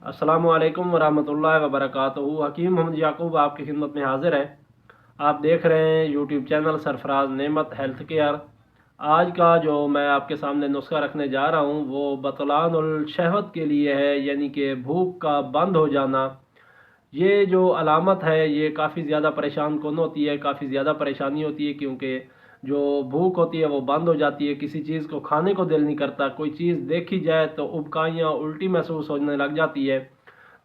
अस्सलामु अलैकुम वरहमतुल्लाहि वबरकातुहू। हकीम मोहम्मद याकूब आपकी खिदमत में हाजिर है। आप देख रहे हैं यूट्यूब चैनल सरफराज नेमत हेल्थ केयर। आज का जो मैं आपके सामने नुस्खा रखने जा रहा हूँ वो बतलानुल शहवत के लिए है, यानी कि भूख का बंद हो जाना। ये जो अलामत है ये काफ़ी ज़्यादा परेशान कौन होती है, काफ़ी ज़्यादा परेशानी होती है, क्योंकि जो भूख होती है वो बंद हो जाती है। किसी चीज़ को खाने को दिल नहीं करता, कोई चीज़ देखी जाए तो उबकाइयाँ उल्टी महसूस होने लग जाती है।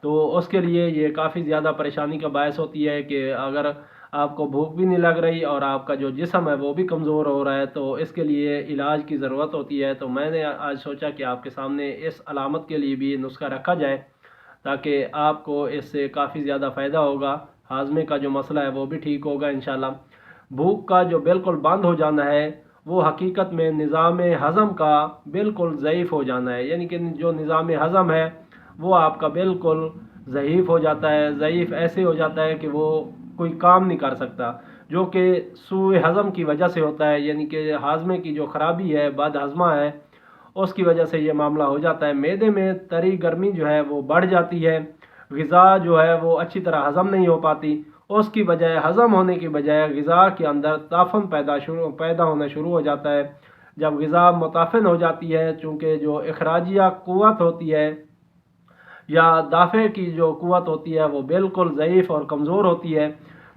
तो उसके लिए ये काफ़ी ज़्यादा परेशानी का बायस होती है कि अगर आपको भूख भी नहीं लग रही और आपका जो जिस्म है वो भी कमज़ोर हो रहा है, तो इसके लिए इलाज की ज़रूरत होती है। तो मैंने आज सोचा कि आपके सामने इस अलामत के लिए भी नुस्खा रखा जाए, ताकि आपको इससे काफ़ी ज़्यादा फ़ायदा होगा। हाजमे का जो मसला है वो भी ठीक होगा इंशाल्लाह। भूख का जो बिल्कुल बंद हो जाना है वो हकीकत में निज़ाम हज़म का बिल्कुल ज़ईफ़ हो जाना है, यानी कि जो निज़ाम हज़म है वो आपका बिल्कुल ज़ईफ़ हो जाता है। ज़ईफ़ ऐसे हो जाता है कि वो कोई काम नहीं कर सकता, जो कि सूए हज़म की वजह से होता है, यानी कि हाजमे की जो ख़राबी है, बद हज़मा है, उसकी वजह से ये मामला हो जाता है। मैदे में तरी गर्मी जो है वो बढ़ जाती है, ग़िज़ा जो है वो अच्छी तरह हज़म नहीं हो पाती। उसकी बजाय हज़म होने की बजाय ग़िज़ा के अंदर ताफ़न पैदा होना शुरू हो जाता है। जब ग़िज़ा मुताफ़िन हो जाती है, चूँकि जो इखराजिया क़ुव्वत होती है या दाफ़े की जो क़ुव्वत होती है वो बिल्कुल ज़ईफ़ और कमज़ोर होती है,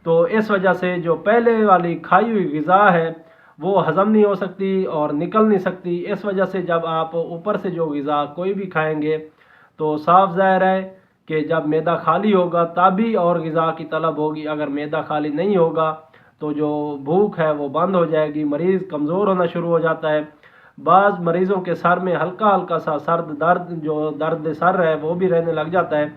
तो इस वजह से जो पहले वाली खाई हुई ग़िज़ा है वो हज़म नहीं हो सकती और निकल नहीं सकती। इस वजह से जब आप ऊपर से जो ग़िज़ा कोई भी खाएंगे तो साफ ज़ाहिर है कि जब मैदा खाली होगा तभी और ग़िज़ा की तलब होगी। अगर मैदा खाली नहीं होगा तो जो भूख है वो बंद हो जाएगी, मरीज़ कमज़ोर होना शुरू हो जाता है। बाज़ मरीज़ों के सर में हल्का हल्का सा सर्द दर्द, जो दर्द सर है वो भी रहने लग जाता है।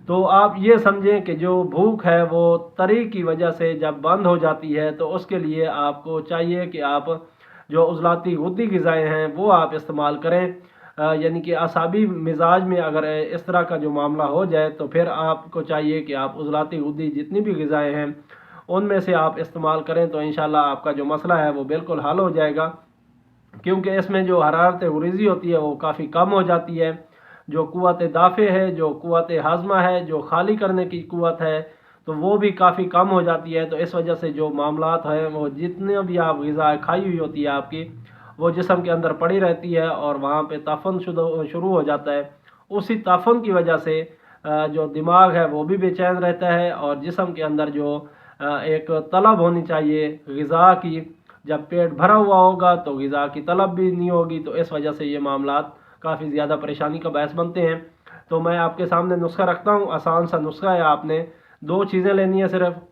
तो आप ये समझें कि जो भूख है वो तरी की वजह से जब बंद हो जाती है, तो उसके लिए आपको चाहिए कि आप जो उज़लाती गुद्दी ग़िज़ाएँ हैं वो आप इस्तेमाल करें। यानी कि असाबी मिजाज में अगर इस तरह का जो मामला हो जाए तो फिर आपको चाहिए कि आप उज़लाती गुद्दी जितनी भी ग़िज़ाएँ हैं उनमें से आप इस्तेमाल करें, तो इंशाल्लाह आपका जो मसला है वो बिल्कुल हल हो जाएगा। क्योंकि इसमें जो हरारत गुरीज़ी होती है वो काफ़ी कम हो जाती है। जो क़ुव्वत दाफ़े है, जो क़ुव्वत हाज़मा है, जो खाली करने की क़ुव्वत है, तो वो भी काफ़ी कम हो जाती है। तो इस वजह से जो मामलात हैं वो जितने भी आप ग़िज़ा खाई हुई होती है आपकी, वो जिस्म के अंदर पड़ी रहती है और वहाँ पे ताफ़न शुरू हो जाता है। उसी ताफ़न की वजह से जो दिमाग है वो भी बेचैन रहता है और जिस्म के अंदर जो एक तलब होनी चाहिए ग़िज़ा की, जब पेट भरा हुआ होगा तो ग़िज़ा की तलब भी नहीं होगी। तो इस वजह से ये मामलात काफ़ी ज़्यादा परेशानी का बायस बनते हैं। तो मैं आपके सामने नुस्खा रखता हूँ, आसान सा नुस्खा है। आपने दो चीज़ें लेनी है, सिर्फ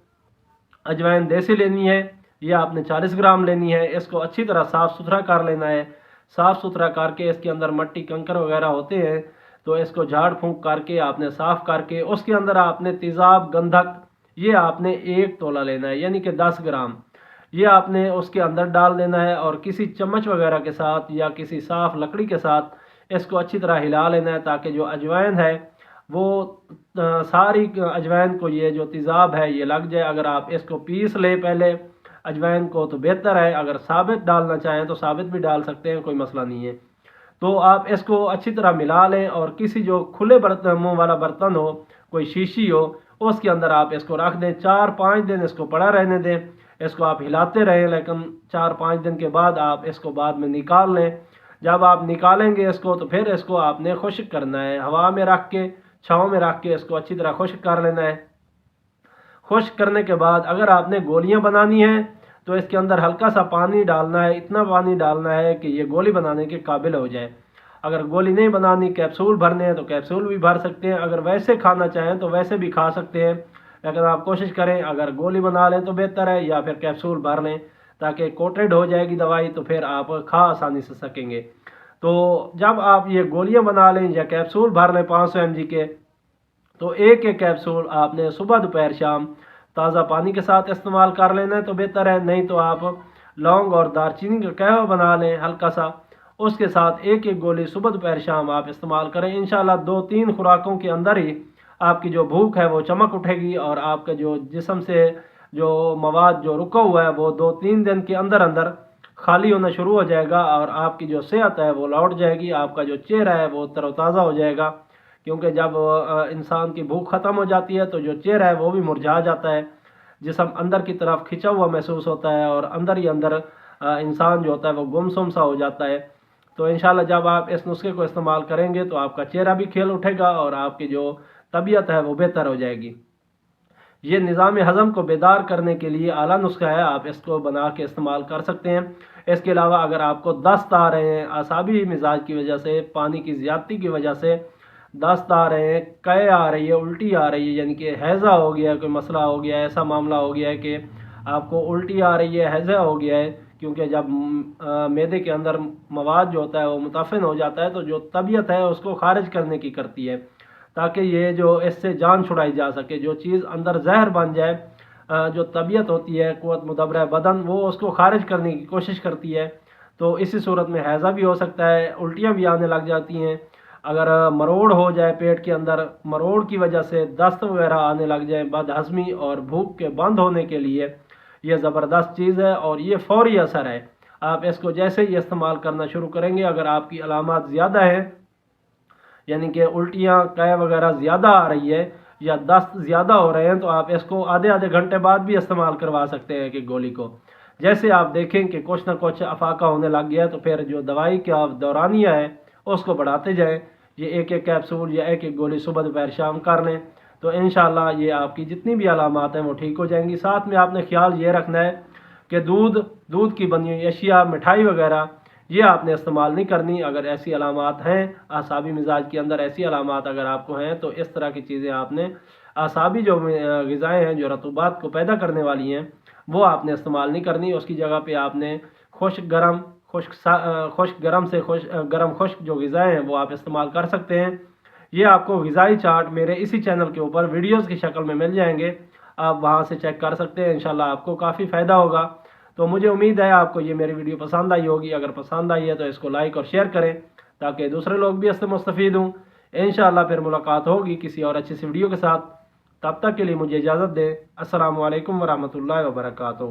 अजवाइन देसी लेनी है, ये आपने 40 ग्राम लेनी है। इसको अच्छी तरह साफ़ सुथरा कर लेना है। साफ़ सुथरा करके इसके अंदर मट्टी कंकर वगैरह होते हैं, तो इसको झाड़ फूँक करके आपने साफ़ करके उसके अंदर आपने तेज़ाब गंधक ये आपने 1 तोला लेना है, यानी कि 10 ग्राम ये आपने उसके अंदर डाल देना है और किसी चम्मच वगैरह के साथ या किसी साफ़ लकड़ी के साथ इसको अच्छी तरह हिला लेना है, ताकि जो अजवाइन है वो सारी अजवाइन को ये जो तेज़ाब है ये लग जाए। अगर आप इसको पीस लें पहले अजवाइन को तो बेहतर है, अगर साबित डालना चाहें तो साबित भी डाल सकते हैं, कोई मसला नहीं है। तो आप इसको अच्छी तरह मिला लें और किसी जो खुले बर्तन मुँह वाला बर्तन हो, कोई शीशी हो, उसके अंदर आप इसको रख दें। 4-5 दिन इसको पड़ा रहने दें। इसको आप हिलाते रहें, लेकिन 4-5 दिन के बाद आप इसको बाद में निकाल लें। जब आप निकालेंगे इसको तो फिर इसको आपने खुश्क करना है, हवा में रख के, छाँव में रख के इसको अच्छी तरह खुश्क कर लेना है। खुश्क करने के बाद अगर आपने गोलियां बनानी है तो इसके अंदर हल्का सा पानी डालना है, इतना पानी डालना है कि ये गोली बनाने के काबिल हो जाए। अगर गोली नहीं बनानी, कैप्सूल भरने हैं तो कैप्सूल भी भर सकते हैं, अगर वैसे खाना चाहें तो वैसे भी खा सकते हैं। लेकिन आप कोशिश करें अगर गोली बना लें तो बेहतर है, या फिर कैप्सूल भर लें ताकि कोटेड हो जाएगी दवाई, तो फिर आप खा आसानी से सकेंगे। तो जब आप ये गोलियां बना लें या कैप्सूल भर लें 500 mg के, तो एक एक कैप्सूल आपने सुबह दोपहर शाम ताज़ा पानी के साथ इस्तेमाल कर लेना है तो बेहतर है। नहीं तो आप लौंग और दालचीनी का कहवा बना लें हल्का सा, उसके साथ एक एक गोली सुबह दोपहर शाम आप इस्तेमाल करें। इंशाल्लाह 2-3 खुराकों के अंदर ही आपकी जो भूख है वो चमक उठेगी और आपके जो जिस्म से जो मवाद जो रुका हुआ है वो 2-3 दिन के अंदर अंदर खाली होना शुरू हो जाएगा और आपकी जो सेहत है वो लौट जाएगी। आपका जो चेहरा है वो तरोताज़ा हो जाएगा, کیونکہ جب انسان کی بھوک ختم ہو جاتی ہے تو جو چہرہ ہے وہ بھی مرجھا جاتا ہے، جسم اندر کی طرف کھنچا ہوا محسوس ہوتا ہے اور اندر ہی اندر انسان جو ہوتا ہے وہ گمسم سا ہو جاتا ہے۔ تو انشاءاللہ جب آپ اس نسخے کو استعمال کریں گے تو آپ کا چہرہ بھی کھل اٹھے گا اور آپ کی جو طبیعت ہے وہ بہتر ہو جائے گی۔ یہ نظام ہضم کو بیدار کرنے کے لیے اعلیٰ نسخہ ہے، آپ اس کو بنا کے استعمال کر سکتے ہیں۔ اس کے علاوہ اگر آپ کو دست آ رہے ہیں اعصابی مزاج کی وجہ سے، پانی کی زیادتی کی وجہ سے دست آ رہے ہیں، قے آ رہی ہے، الٹی آ رہی ہے، یعنی کہ ہیضہ ہو گیا ہے، کوئی مسئلہ ہو گیا ہے، ایسا معاملہ ہو گیا ہے کہ آپ کو الٹی آ رہی ہے، ہیضہ ہو گیا ہے، کیونکہ جب معدے کے اندر مواد جو ہوتا ہے وہ متعفن ہو جاتا ہے تو جو طبیعت ہے اس کو خارج کرنے کی کرتی ہے، تاکہ یہ جو اس سے جان چھڑائی جا سکے۔ جو چیز اندر زہر بن جائے، جو طبیعت ہوتی ہے قوت مدبرہ بدن، وہ اس کو خارج کرنے کی کوشش کرتی ہے۔ تو اسی صورت میں ہیضہ بھی ہو سکتا ہے، الٹیاں بھی آنے لگ جاتی ہیں۔ اگر مروڑ ہو جائے پیٹ کے اندر، مروڑ کی وجہ سے دست وغیرہ آنے لگ جائیں، بد ہضمی اور بھوک کے بند ہونے کے لیے یہ زبردست چیز ہے اور یہ فوری اثر ہے۔ آپ اس کو جیسے ہی استعمال کرنا شروع کریں گے، اگر آپ کی علامات زیادہ ہیں، یعنی کہ الٹیاں قے وغیرہ زیادہ آ رہی ہے یا دست زیادہ ہو رہے ہیں، تو آپ اس کو آدھے گھنٹے بعد بھی استعمال کروا سکتے ہیں کہ گولی کو۔ جیسے آپ دیکھیں کہ کچھ نہ کچھ افاقہ ہونے لگ گیا ہے تو پھر جو دوائی کا دورانیہ ہے اس کو بڑھاتے جائیں۔ یہ ایک کیپسول یا ایک گولی صبح دوپہر شام کر لیں تو انشاءاللہ یہ آپ کی جتنی بھی علامات ہیں وہ ٹھیک ہو جائیں گی۔ ساتھ میں آپ نے خیال یہ رکھنا ہے کہ دودھ کی بنی ہوئی اشیاء، مٹھائی وغیرہ یہ آپ نے استعمال نہیں کرنی۔ اگر ایسی علامات ہیں اعصابی مزاج کے اندر، ایسی علامات اگر آپ کو ہیں تو اس طرح کی چیزیں آپ نے، اعصابی جو غذائیں ہیں جو رطوبات کو پیدا کرنے والی ہیں وہ آپ نے استعمال نہیں کرنی۔ اس کی جگہ پہ آپ نے گرم خشک جو غذائیں ہیں وہ آپ استعمال کر سکتے ہیں۔ یہ آپ کو غذائی چارٹ میرے اسی چینل کے اوپر ویڈیوز کی شکل میں مل جائیں گے، آپ وہاں سے چیک کر سکتے ہیں، انشاءاللہ آپ کو کافی فائدہ ہوگا۔ تو مجھے امید ہے آپ کو یہ میری ویڈیو پسند آئی ہوگی۔ اگر پسند آئی ہے تو اس کو لائک اور شیئر کریں تاکہ دوسرے لوگ بھی اس سے مستفید ہوں۔ انشاءاللہ پھر ملاقات ہوگی کسی اور اچھی سی ویڈیو کے ساتھ، تب تک کے لیے مجھے اجازت دیں۔ السلام علیکم ورحمۃ اللہ وبرکاتہ۔